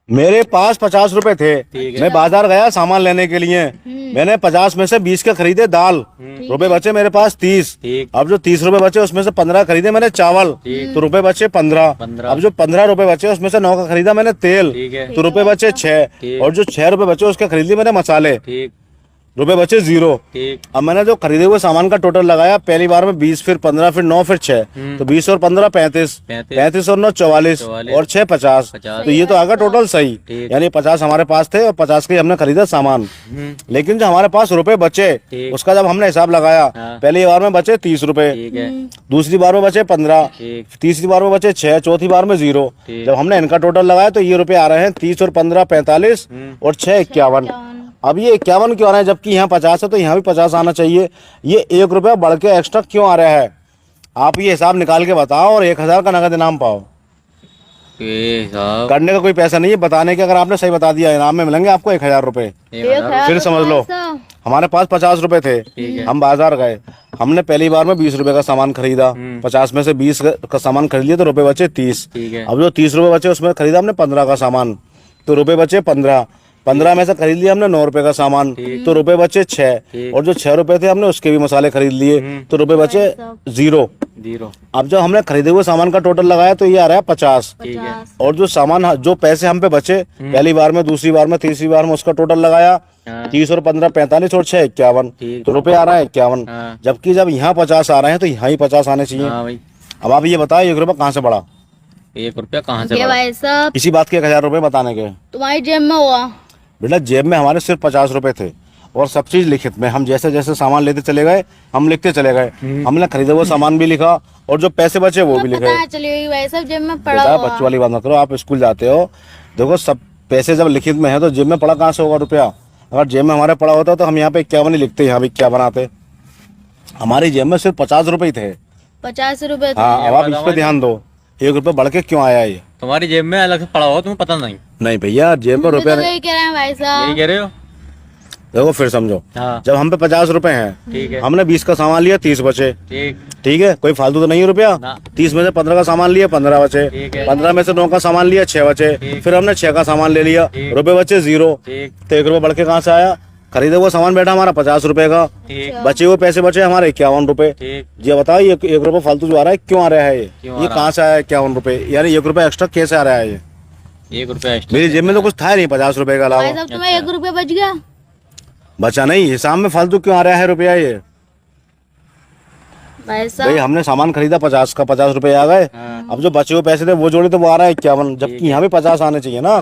मेरे पास 50 रुपए थे। मैं बाजार गया सामान लेने के लिए, मैंने 50 में से 20 के खरीदे दाल, रुपए बचे मेरे पास 30। अब जो 30 रुपए बचे उसमें से 15 खरीदे मैंने चावल, तो रुपए बचे 15। अब जो 15 रुपए बचे उसमें से 9 का खरीदा मैंने तेल, तो रुपए बचे 6। और जो 6 रुपए बचे उसके खरीद लिए मैंने मसाले, रुपए बचे 0। अब मैंने जो खरीदे हुए सामान का टोटल लगाया, पहली बार में 20, फिर 15, फिर 9, फिर 6, तो 20 और 15 35, 35 और 9 44, और 6 50। तो ये तो आ गया टोटल सही, यानी 50 हमारे पास थे और 50 के हमने खरीदा सामान। लेकिन जो हमारे पास रुपए बचे उसका जब हमने हिसाब लगाया, पहली बार में बचे 30 रुपए, दूसरी बार में बचे 15, तीसरी बार में बचे 6, चौथी बार में 0। जब हमने इनका टोटल लगाया तो ये रुपए आ रहे हैं 30 और 15 45 और 6 51। अब ये 51 क्यों आ रहा है, जबकि यहाँ 50 है तो यहाँ भी 50 आना चाहिए। ये 1 रुपया बढ़ के एक्स्ट्रा क्यों आ रहा है, आप ये हिसाब निकाल के बताओ और 1000 का नगद इनाम पाओ। करने का कोई पैसा नहीं है, बताने के अगर आपने सही बता दिया इनाम में मिलेंगे आपको 1000 रुपए। फिर समझ लो हमारे पास 50 रुपए थे, हम बाजार गए, हमने पहली बार में 20 रुपए का सामान खरीदा, 50 में से 20 का सामान खरीद लिया तो रुपए बचे 30। अब जो 30 रुपए बचे उसमें खरीदा हमने 15 का सामान, तो रुपए बचे 15। 15 में से खरीद लिया हमने 9 रुपए का सामान, तो रुपए बचे 6। और जो 6 रुपए थे हमने उसके भी मसाले खरीद लिए, तो रुपए बचे 0। अब जब हमने खरीदे हुए सामान का टोटल लगाया तो ये आ रहा है 50। और जो सामान जो पैसे हम पे बचे पहली बार में, दूसरी बार में, तीसरी बार में, उसका टोटल लगाया 30 और 15 45 और 6 51, तो रुपए आ रहा है 51। जबकि जब यहाँ 50 आ रहे हैं तो यहाँ ही 50 आने चाहिए। अब आप ये बताओ 1 रुपया कहाँ से बढ़ा, 1 रुपया कहाँ से भाई साहब? इसी बात के 1000 रुपए बताने के तुम्हारी जेब में हुआ बेटा, जेब में हमारे सिर्फ 50 रुपए थे और सब चीज लिखित में। हम जैसे जैसे सामान लेते चले गए हम लिखते चले गए, हमने खरीदा वो सामान भी लिखा और जो पैसे बचे वो भी लिखे। जेब में पड़ा हुआ। बच्चों वाली बात मत करो, आप स्कूल जाते हो, देखो सब पैसे जब लिखित में है तो जेब में पड़ा कहाँ से होगा रुपया। अगर जेब में हमारे पड़ा होता तो हम यहाँ पे 51 ही लिखते, यहाँ भी क्या बनाते। हमारी जेब में सिर्फ 50 रुपए ही थे। 50 रुपए? हाँ, अब आप इस पे ध्यान दो, 1 रुपया बढ़ के क्यों आया ये। तुम्हारी जेब में अलग से पड़ा हो तुम्हें पता नहीं? नहीं भैया, जेब में रुपया यही कह रहे हैं भाई साहब। यही कह रहे हो? देखो फिर समझो, हाँ। जब हम पे 50 रुपए हैं, ठीक है, हमने 20 का सामान लिया 30 बचे, ठीक है, कोई फालतू तो नहीं है रुपया। 30 में से 15 का सामान लिया 15 बचे, 15 में से 9 का सामान लिया 6 बचे, फिर हमने 6 का सामान ले लिया, रुपए बचे 0। तो 1 रुपया बढ़ के कहाँ से आया। खरीदे हुआ सामान बैठा हमारा 50 रुपए का, बचे हुए पैसे बचे हमारे 51 रुपए। ये बताओ ये 1 रुपया फालतू जो आ रहा है क्यों आ रहा है, ये कहाँ से आया 51 रुपए, यानी 1 रुपया एक्स्ट्रा कैसे आ रहा है ये। 1 रुपया एक्स्ट्रा मेरी जेब में तो कुछ था नहीं 50 रुपए के अलावा। तुम्हें 1 रुपया बच गया? बचा नहीं, हिसाब में फालतू क्यों आ रहा है रुपया ये। भाई हमने सामान खरीदा 50 का, 50 रुपए आ गए, अब जो बचे हुए पैसे थे वो जोड़े तो वो आ रहा है 51, जबकि यहाँ भी 50 आने चाहिए ना।